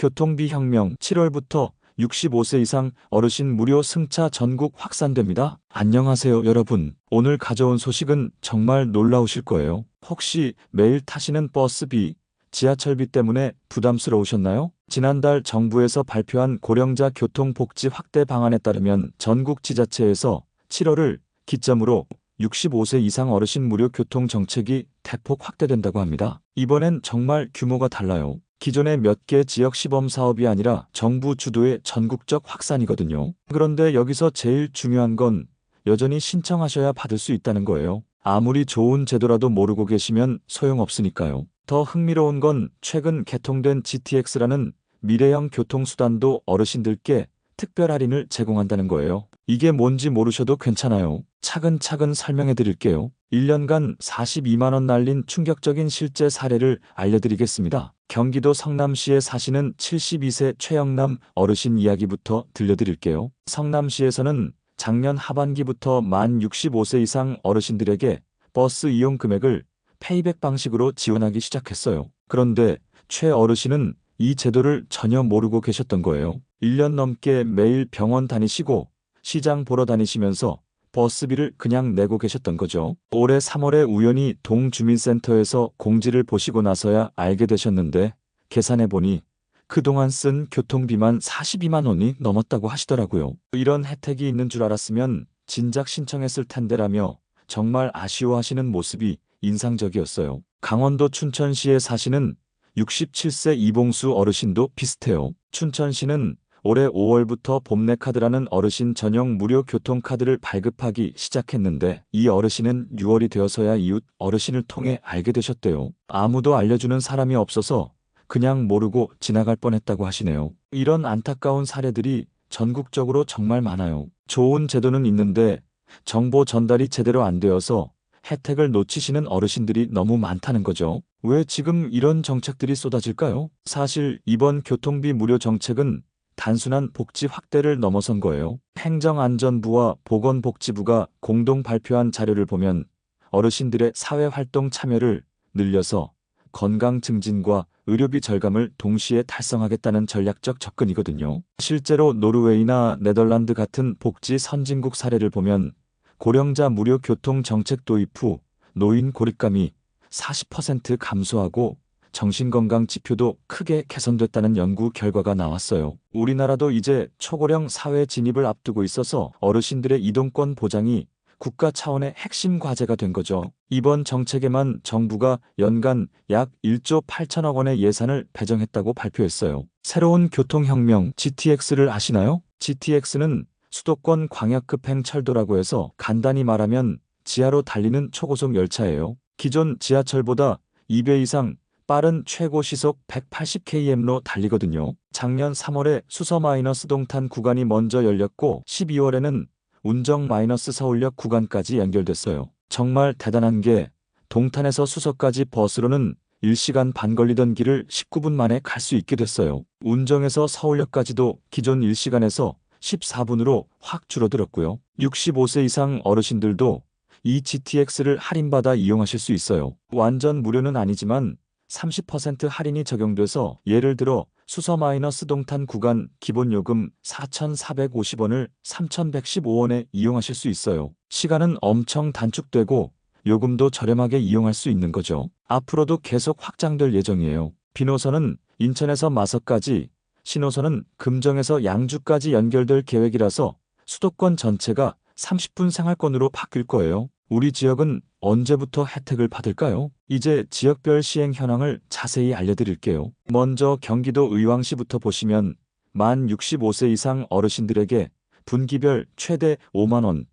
교통비 혁명 7월부터 65세 이상 어르신 무료 승차 전국 확산됩니다. 안녕하세요, 여러분. 오늘 가져온 소식은 정말 놀라우실 거예요. 혹시 매일 타시는 버스비, 지하철비 때문에 부담스러우셨나요? 지난달 정부에서 발표한 고령자 교통복지 확대 방안에 따르면 전국 지자체에서 7월을 기점으로 65세 이상 어르신 무료 교통 정책이 대폭 확대된다고 합니다. 이번엔 정말 규모가 달라요. 기존의 몇 개 지역 시범 사업이 아니라 정부 주도의 전국적 확산이거든요. 그런데 여기서 제일 중요한 건 여전히 신청하셔야 받을 수 있다는 거예요. 아무리 좋은 제도라도 모르고 계시면 소용없으니까요. 더 흥미로운 건 최근 개통된 GTX라는 미래형 교통수단도 어르신들께 특별 할인을 제공한다는 거예요. 이게 뭔지 모르셔도 괜찮아요. 차근차근 설명해 드릴게요. 1년간 42만 원 날린 충격적인 실제 사례를 알려드리겠습니다. 경기도 성남시에 사시는 72세 최영남 어르신 이야기부터 들려드릴게요. 성남시에서는 작년 하반기부터 만 65세 이상 어르신들에게 버스 이용 금액을 페이백 방식으로 지원하기 시작했어요. 그런데 최 어르신은 이 제도를 전혀 모르고 계셨던 거예요. 1년 넘게 매일 병원 다니시고 시장 보러 다니시면서 버스비를 그냥 내고 계셨던 거죠. 올해 3월에 우연히 동주민센터에서 공지를 보시고 나서야 알게 되셨는데 계산해보니 그동안 쓴 교통비만 42만 원이 넘었다고 하시더라고요. 이런 혜택이 있는 줄 알았으면 진작 신청했을 텐데라며 정말 아쉬워하시는 모습이 인상적이었어요. 강원도 춘천시에 사시는 67세 이봉수 어르신도 비슷해요. 춘천시는 올해 5월부터 봄내카드라는 어르신 전용 무료 교통카드를 발급하기 시작했는데 이 어르신은 6월이 되어서야 이웃 어르신을 통해 알게 되셨대요. 아무도 알려주는 사람이 없어서 그냥 모르고 지나갈 뻔했다고 하시네요. 이런 안타까운 사례들이 전국적으로 정말 많아요. 좋은 제도는 있는데 정보 전달이 제대로 안 되어서 혜택을 놓치시는 어르신들이 너무 많다는 거죠. 왜 지금 이런 정책들이 쏟아질까요? 사실 이번 교통비 무료 정책은 단순한 복지 확대를 넘어선 거예요. 행정안전부와 보건복지부가 공동 발표한 자료를 보면 어르신들의 사회활동 참여를 늘려서 건강 증진과 의료비 절감을 동시에 달성하겠다는 전략적 접근이거든요. 실제로 노르웨이나 네덜란드 같은 복지 선진국 사례를 보면 고령자 무료 교통 정책 도입 후 노인 고립감이 40% 감소하고 정신건강 지표도 크게 개선됐다는 연구 결과가 나왔어요. 우리나라도 이제 초고령 사회 진입을 앞두고 있어서 어르신들의 이동권 보장이 국가 차원의 핵심 과제가 된 거죠. 이번 정책에만 정부가 연간 약 1조 8천억 원의 예산을 배정했다고 발표했어요. 새로운 교통혁명 GTX를 아시나요? GTX는 수도권 광역급행 철도라고 해서 간단히 말하면 지하로 달리는 초고속 열차예요. 기존 지하철보다 2배 이상 빠른 최고 시속 180km로 달리거든요. 작년 3월에 수서 마이너스 동탄 구간이 먼저 열렸고 12월에는 운정 마이너스 서울역 구간까지 연결됐어요. 정말 대단한 게 동탄에서 수서까지 버스로는 1시간 반 걸리던 길을 19분 만에 갈 수 있게 됐어요. 운정에서 서울역까지도 기존 1시간에서 14분으로 확 줄어들었고요. 65세 이상 어르신들도 이 GTX를 할인받아 이용하실 수 있어요. 완전 무료는 아니지만 30% 할인이 적용돼서 예를 들어 수서 마이너스 동탄 구간 기본 요금 4,450원을 3,115원에 이용하실 수 있어요. 시간은 엄청 단축되고 요금도 저렴하게 이용할 수 있는 거죠. 앞으로도 계속 확장될 예정이에요. 비노선은 인천에서 마석까지, 신호선은 금정에서 양주까지 연결될 계획이라서 수도권 전체가 30분 생활권으로 바뀔 거예요. 우리 지역은 언제부터 혜택을 받을까요? 이제 지역별 시행 현황을 자세히 알려드릴게요. 먼저 경기도 의왕시부터 보시면 만 65세 이상 어르신들에게 분기별 최대 5만 원,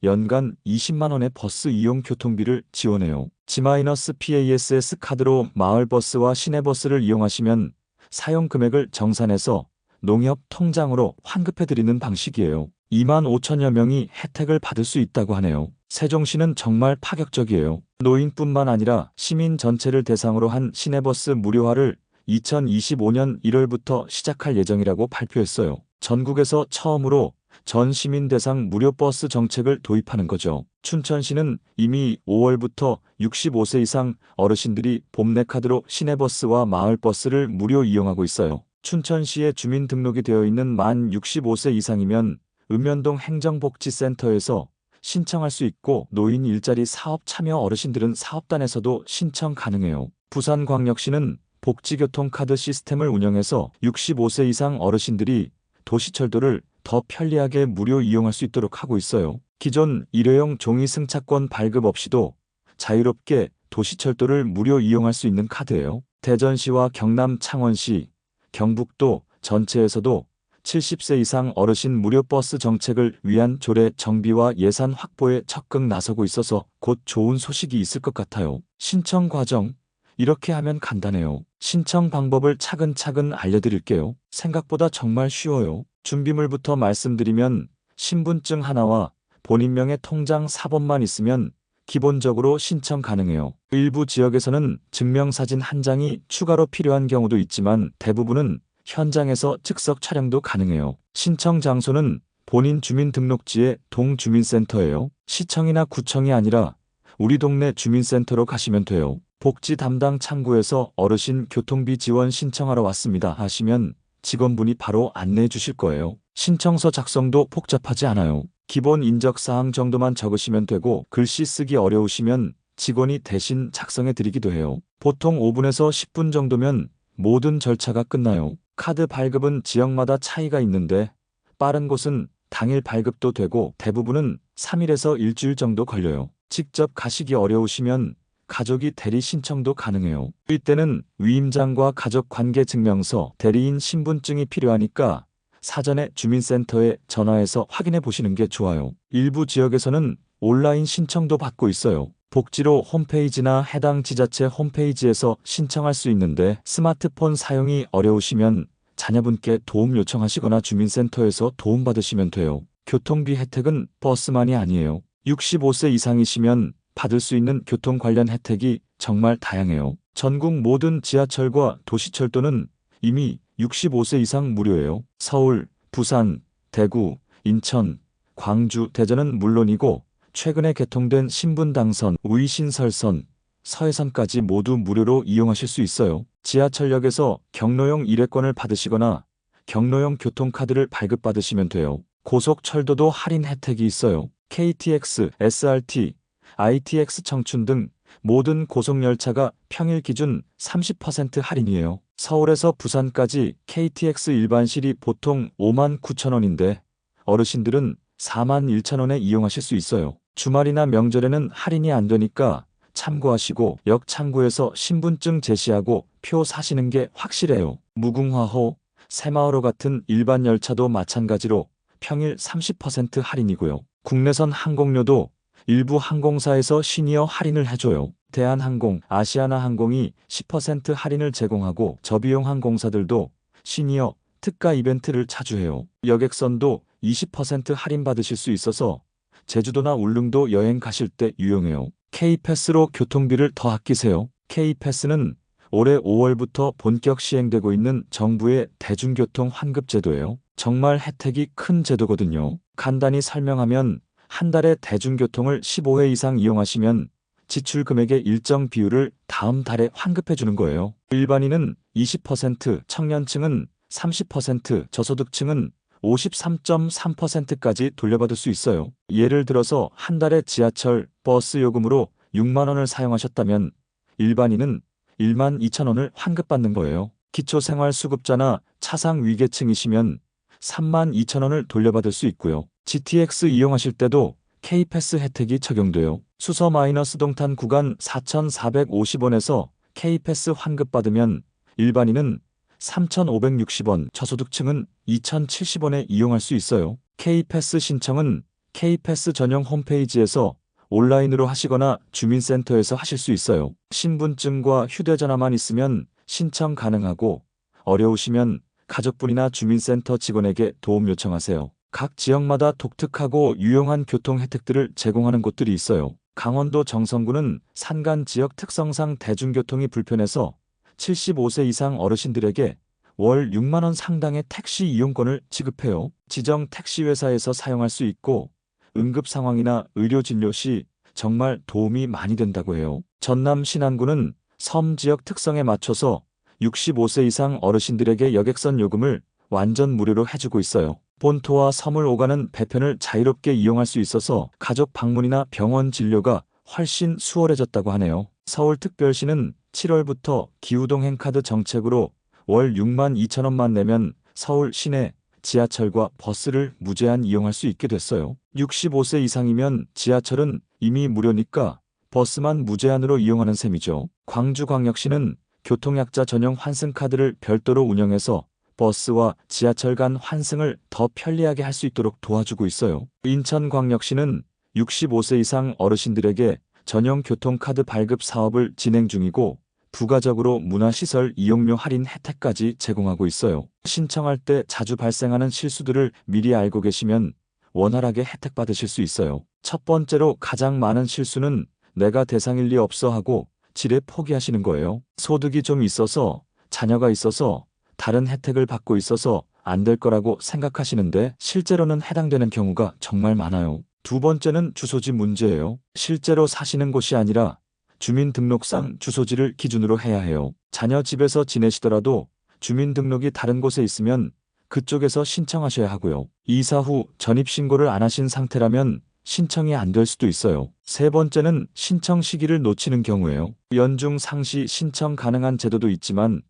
연간 20만 원의 버스 이용 교통비를 지원해요. G-PASS 카드로 마을버스와 시내버스를 이용하시면 사용 금액을 정산해서 농협 통장으로 환급해드리는 방식이에요. 2만 5천여 명이 혜택을 받을 수 있다고 하네요. 세종시는 정말 파격적이에요. 노인뿐만 아니라 시민 전체를 대상으로 한 시내버스 무료화를 2025년 1월부터 시작할 예정이라고 발표했어요. 전국에서 처음으로 전 시민 대상 무료 버스 정책을 도입하는 거죠. 춘천시는 이미 5월부터 65세 이상 어르신들이 봄내카드로 시내버스와 마을버스를 무료 이용하고 있어요. 춘천시에 주민등록이 되어 있는 만 65세 이상이면 읍면동 행정복지센터에서 신청할 수 있고 노인 일자리 사업 참여 어르신들은 사업단에서도 신청 가능해요. 부산광역시는 복지교통카드 시스템을 운영해서 65세 이상 어르신들이 도시철도를 더 편리하게 무료 이용할 수 있도록 하고 있어요. 기존 일회용 종이 승차권 발급 없이도 자유롭게 도시철도를 무료 이용할 수 있는 카드예요. 대전시와 경남 창원시, 경북도 전체에서도 70세 이상 어르신 무료 버스 정책을 위한 조례 정비와 예산 확보에 적극 나서고 있어서 곧 좋은 소식이 있을 것 같아요. 신청 과정, 이렇게 하면 간단해요. 신청 방법을 차근차근 알려드릴게요. 생각보다 정말 쉬워요. 준비물부터 말씀드리면 신분증 하나와 본인명의 통장 사본만 있으면 기본적으로 신청 가능해요. 일부 지역에서는 증명사진 한 장이 추가로 필요한 경우도 있지만 대부분은 현장에서 즉석 촬영도 가능해요. 신청 장소는 본인 주민등록지의 동주민센터예요. 시청이나 구청이 아니라 우리 동네 주민센터로 가시면 돼요. 복지 담당 창구에서 어르신 교통비 지원 신청하러 왔습니다 하시면 직원분이 바로 안내해 주실 거예요. 신청서 작성도 복잡하지 않아요. 기본 인적사항 정도만 적으시면 되고 글씨 쓰기 어려우시면 직원이 대신 작성해 드리기도 해요. 보통 5분에서 10분 정도면 모든 절차가 끝나요. 카드 발급은 지역마다 차이가 있는데 빠른 곳은 당일 발급도 되고 대부분은 3일에서 일주일 정도 걸려요. 직접 가시기 어려우시면 가족이 대리 신청도 가능해요. 이때는 위임장과 가족관계증명서, 대리인 신분증이 필요하니까 사전에 주민센터에 전화해서 확인해 보시는 게 좋아요. 일부 지역에서는 온라인 신청도 받고 있어요. 복지로 홈페이지나 해당 지자체 홈페이지에서 신청할 수 있는데 스마트폰 사용이 어려우시면 자녀분께 도움 요청하시거나 주민센터에서 도움받으시면 돼요. 교통비 혜택은 버스만이 아니에요. 65세 이상이시면 받을 수 있는 교통 관련 혜택이 정말 다양해요. 전국 모든 지하철과 도시철도는 이미 65세 이상 무료예요. 서울, 부산, 대구, 인천, 광주, 대전은 물론이고 최근에 개통된 신분당선, 우이신설선, 서해선까지 모두 무료로 이용하실 수 있어요. 지하철역에서 경로용 일회권을 받으시거나 경로용 교통카드를 발급받으시면 돼요. 고속철도도 할인 혜택이 있어요. KTX, SRT, ITX 청춘 등 모든 고속열차가 평일 기준 30% 할인이에요. 서울에서 부산까지 KTX 일반실이 보통 59,000원인데 어르신들은 41,000원에 이용하실 수 있어요. 주말이나 명절에는 할인이 안 되니까 참고하시고 역 창구에서 신분증 제시하고 표 사시는 게 확실해요. 무궁화호, 새마을호 같은 일반 열차도 마찬가지로 평일 30% 할인이고요. 국내선 항공료도 일부 항공사에서 시니어 할인을 해줘요. 대한항공, 아시아나항공이 10% 할인을 제공하고 저비용 항공사들도 시니어 특가 이벤트를 자주 해요. 여객선도 20% 할인 받으실 수 있어서 제주도나 울릉도 여행 가실 때 유용해요. K패스로 교통비를 더 아끼세요. K패스는 올해 5월부터 본격 시행되고 있는 정부의 대중교통 환급 제도예요. 정말 혜택이 큰 제도거든요. 간단히 설명하면 한 달에 대중교통을 15회 이상 이용하시면 지출 금액의 일정 비율을 다음 달에 환급해 주는 거예요. 일반인은 20%, 청년층은 30%, 저소득층은 53.3%까지 돌려받을 수 있어요. 예를 들어서 한 달에 지하철, 버스 요금으로 6만 원을 사용하셨다면 일반인은 12,000원을 환급받는 거예요. 기초생활수급자나 차상위계층이시면 32,000원을 돌려받을 수 있고요. GTX 이용하실 때도 K패스 혜택이 적용돼요. 수서 마이너스 동탄 구간 4,450원에서 K패스 환급받으면 일반인은 3,560원, 저소득층은 2,070원에 이용할 수 있어요. K패스 신청은 K패스 전용 홈페이지에서 온라인으로 하시거나 주민센터에서 하실 수 있어요. 신분증과 휴대전화만 있으면 신청 가능하고 어려우시면 가족분이나 주민센터 직원에게 도움 요청하세요. 각 지역마다 독특하고 유용한 교통 혜택들을 제공하는 곳들이 있어요. 강원도 정선구는 산간 지역 특성상 대중교통이 불편해서 75세 이상 어르신들에게 월 6만 원 상당의 택시 이용권을 지급해요. 지정 택시 회사에서 사용할 수 있고 응급 상황이나 의료 진료 시 정말 도움이 많이 된다고 해요. 전남 신안군은 섬 지역 특성에 맞춰서 65세 이상 어르신들에게 여객선 요금을 완전 무료로 해주고 있어요. 본토와 섬을 오가는 배편을 자유롭게 이용할 수 있어서 가족 방문이나 병원 진료가 훨씬 수월해졌다고 하네요. 서울특별시는 7월부터 기후동행카드 정책으로 월 6만 2천 원만 내면 서울 시내 지하철과 버스를 무제한 이용할 수 있게 됐어요. 65세 이상이면 지하철은 이미 무료니까 버스만 무제한으로 이용하는 셈이죠. 광주광역시는 교통약자 전용 환승카드를 별도로 운영해서 버스와 지하철 간 환승을 더 편리하게 할 수 있도록 도와주고 있어요. 인천광역시는 65세 이상 어르신들에게 전용 교통카드 발급 사업을 진행 중이고 부가적으로 문화시설 이용료 할인 혜택까지 제공하고 있어요. 신청할 때 자주 발생하는 실수들을 미리 알고 계시면 원활하게 혜택 받으실 수 있어요. 첫 번째로 가장 많은 실수는 내가 대상일 리 없어 하고 지레 포기하시는 거예요. 소득이 좀 있어서, 자녀가 있어서, 다른 혜택을 받고 있어서 안 될 거라고 생각하시는데 실제로는 해당되는 경우가 정말 많아요. 두 번째는 주소지 문제예요. 실제로 사시는 곳이 아니라 주민등록상 주소지를 기준으로 해야 해요. 자녀 집에서 지내시더라도 주민등록이 다른 곳에 있으면 그쪽에서 신청하셔야 하고요. 이사 후 전입신고를 안 하신 상태라면 신청이 안 될 수도 있어요. 세 번째는 신청 시기를 놓치는 경우예요. 연중 상시 신청 가능한 제도도 있지만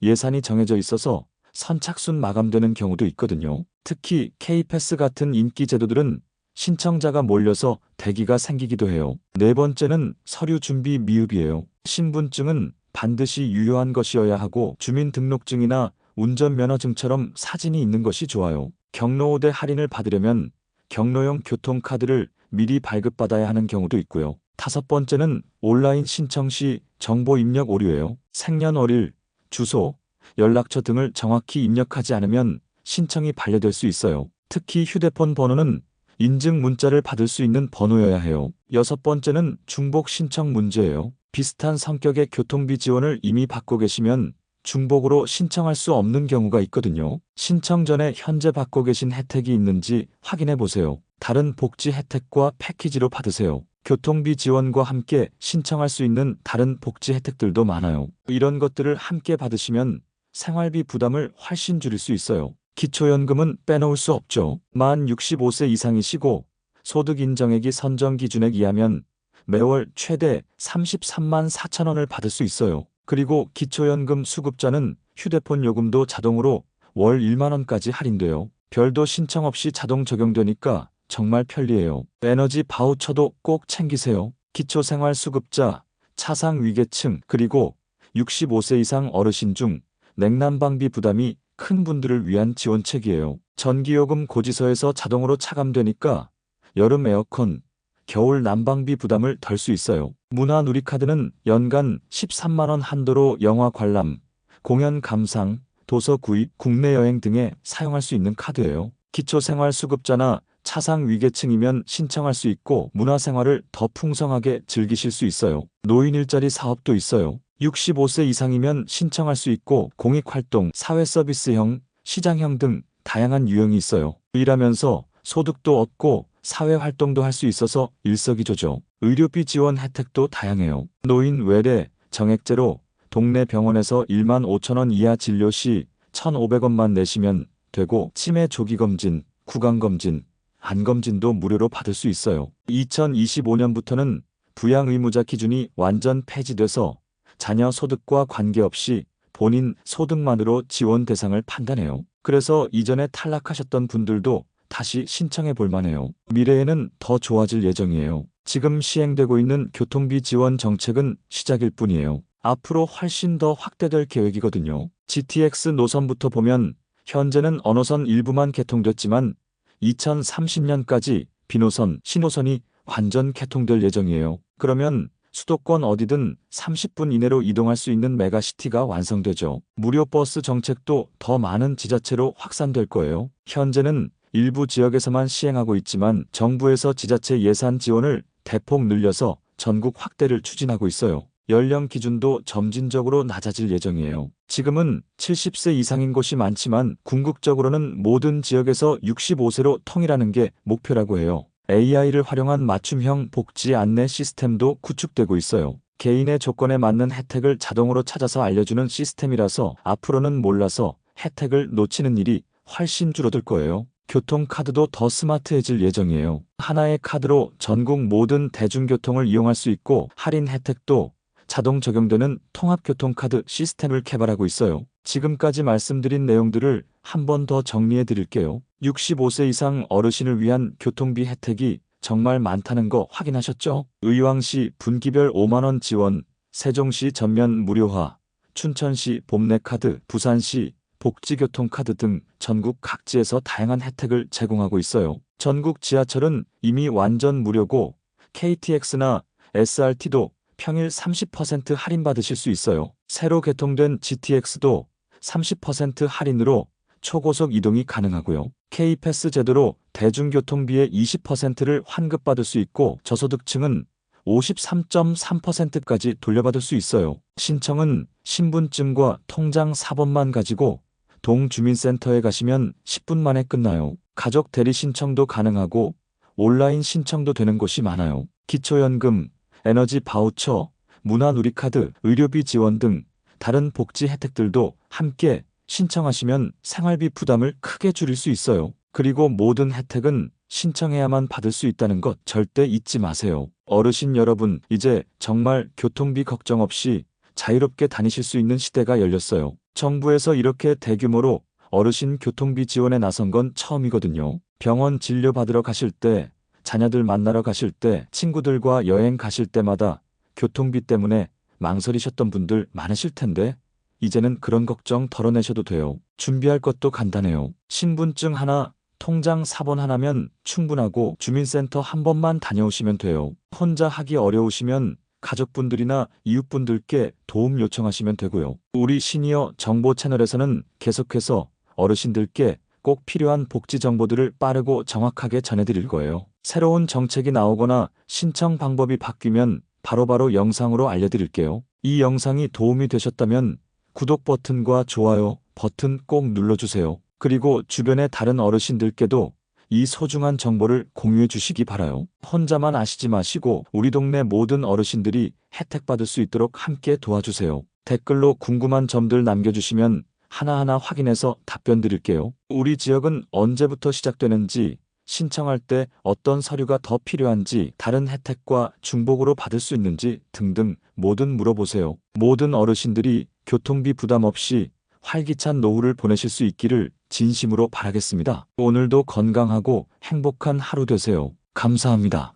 예산이 정해져 있어서 선착순 마감되는 경우도 있거든요. 특히 K패스 같은 인기 제도들은 신청자가 몰려서 대기가 생기기도 해요. 네 번째는 서류 준비 미흡이에요. 신분증은 반드시 유효한 것이어야 하고 주민등록증이나 운전면허증처럼 사진이 있는 것이 좋아요. 경로우대 할인을 받으려면 경로용 교통카드를 미리 발급받아야 하는 경우도 있고요. 다섯 번째는 온라인 신청 시 정보 입력 오류예요. 생년월일, 주소, 연락처 등을 정확히 입력하지 않으면 신청이 반려될 수 있어요. 특히 휴대폰 번호는 인증 문자를 받을 수 있는 번호여야 해요. 여섯 번째는 중복 신청 문제예요. 비슷한 성격의 교통비 지원을 이미 받고 계시면 중복으로 신청할 수 없는 경우가 있거든요. 신청 전에 현재 받고 계신 혜택이 있는지 확인해 보세요. 다른 복지 혜택과 패키지로 받으세요. 교통비 지원과 함께 신청할 수 있는 다른 복지 혜택들도 많아요. 이런 것들을 함께 받으시면 생활비 부담을 훨씬 줄일 수 있어요. 기초연금은 빼놓을 수 없죠. 만 65세 이상이시고 소득 인정액이 선정 기준액 이하면 매월 최대 33만 4천 원을 받을 수 있어요. 그리고 기초연금 수급자는 휴대폰 요금도 자동으로 월 1만 원까지 할인돼요. 별도 신청 없이 자동 적용되니까 정말 편리해요. 에너지 바우처도 꼭 챙기세요. 기초생활수급자, 차상위계층, 그리고 65세 이상 어르신 중 냉난방비 부담이 큰 분들을 위한 지원책이에요. 전기요금 고지서에서 자동으로 차감되니까 여름 에어컨, 겨울 난방비 부담을 덜 수 있어요. 문화누리카드는 연간 13만 원 한도로 영화 관람, 공연 감상, 도서 구입, 국내 여행 등에 사용할 수 있는 카드예요. 기초생활수급자나 차상위계층이면 신청할 수 있고 문화생활을 더 풍성하게 즐기실 수 있어요. 노인 일자리 사업도 있어요. 65세 이상이면 신청할 수 있고 공익활동, 사회서비스형, 시장형 등 다양한 유형이 있어요. 일하면서 소득도 얻고 사회활동도 할 수 있어서 일석이조죠. 의료비 지원 혜택도 다양해요. 노인 외래, 정액제로 동네 병원에서 1만 5천 원 이하 진료 시 1,500원만 내시면 되고 치매 조기검진, 구강검진, 안검진도 무료로 받을 수 있어요. 2025년부터는 부양 의무자 기준이 완전 폐지돼서 자녀 소득과 관계없이 본인 소득만으로 지원 대상을 판단해요. 그래서 이전에 탈락하셨던 분들도 다시 신청해 볼 만해요. 미래에는 더 좋아질 예정이에요. 지금 시행되고 있는 교통비 지원 정책은 시작일 뿐이에요. 앞으로 훨씬 더 확대될 계획이거든요. GTX 노선부터 보면 현재는 언어선 일부만 개통됐지만 2030년까지 B노선, C노선이 완전 개통될 예정이에요. 그러면 수도권 어디든 30분 이내로 이동할 수 있는 메가시티가 완성되죠. 무료 버스 정책도 더 많은 지자체로 확산될 거예요. 현재는 일부 지역에서만 시행하고 있지만 정부에서 지자체 예산 지원을 대폭 늘려서 전국 확대를 추진하고 있어요. 연령 기준도 점진적으로 낮아질 예정이에요. 지금은 70세 이상인 곳이 많지만 궁극적으로는 모든 지역에서 65세로 통일하는 게 목표라고 해요. AI를 활용한 맞춤형 복지 안내 시스템도 구축되고 있어요. 개인의 조건에 맞는 혜택을 자동으로 찾아서 알려주는 시스템이라서 앞으로는 몰라서 혜택을 놓치는 일이 훨씬 줄어들 거예요. 교통카드도 더 스마트해질 예정이에요. 하나의 카드로 전국 모든 대중교통을 이용할 수 있고 할인 혜택도 자동 적용되는 통합교통카드 시스템을 개발하고 있어요. 지금까지 말씀드린 내용들을 한 번 더 정리해 드릴게요. 65세 이상 어르신을 위한 교통비 혜택이 정말 많다는 거 확인하셨죠? 의왕시 분기별 5만원 지원, 세종시 전면 무료화, 춘천시 봄내카드, 부산시 복지교통카드 등 전국 각지에서 다양한 혜택을 제공하고 있어요. 전국 지하철은 이미 완전 무료고 KTX나 SRT도 평일 30% 할인받으실 수 있어요. 새로 개통된 GTX도 30% 할인으로 초고속 이동이 가능하고요. K패스 제도로 대중교통비의 20%를 환급받을 수 있고 저소득층은 53.3%까지 돌려받을 수 있어요. 신청은 신분증과 통장 4번만 가지고 동주민센터에 가시면 10분 만에 끝나요. 가족 대리 신청도 가능하고 온라인 신청도 되는 곳이 많아요. 기초연금, 에너지 바우처, 문화누리카드, 의료비 지원 등 다른 복지 혜택들도 함께 신청하시면 생활비 부담을 크게 줄일 수 있어요. 그리고 모든 혜택은 신청해야만 받을 수 있다는 것 절대 잊지 마세요. 어르신 여러분, 이제 정말 교통비 걱정 없이 자유롭게 다니실 수 있는 시대가 열렸어요. 정부에서 이렇게 대규모로 어르신 교통비 지원에 나선 건 처음이거든요. 병원 진료 받으러 가실 때, 자녀들 만나러 가실 때, 친구들과 여행 가실 때마다 교통비 때문에 망설이셨던 분들 많으실 텐데 이제는 그런 걱정 덜어내셔도 돼요. 준비할 것도 간단해요. 신분증 하나, 통장 4번 하나면 충분하고 주민센터 한 번만 다녀오시면 돼요. 혼자 하기 어려우시면 가족분들이나 이웃분들께 도움 요청하시면 되고요. 우리 시니어 정보 채널에서는 계속해서 어르신들께 꼭 필요한 복지 정보들을 빠르고 정확하게 전해드릴 거예요. 새로운 정책이 나오거나 신청 방법이 바뀌면 바로바로 영상으로 알려드릴게요. 이 영상이 도움이 되셨다면 구독 버튼과 좋아요 버튼 꼭 눌러주세요. 그리고 주변의 다른 어르신들께도 이 소중한 정보를 공유해 주시기 바라요. 혼자만 아시지 마시고 우리 동네 모든 어르신들이 혜택 받을 수 있도록 함께 도와주세요. 댓글로 궁금한 점들 남겨주시면 하나하나 확인해서 답변 드릴게요. 우리 지역은 언제부터 시작되는지, 신청할 때 어떤 서류가 더 필요한지, 다른 혜택과 중복으로 받을 수 있는지 등등 뭐든 물어보세요. 모든 어르신들이 교통비 부담 없이 활기찬 노후를 보내실 수 있기를 진심으로 바라겠습니다. 오늘도 건강하고 행복한 하루 되세요. 감사합니다.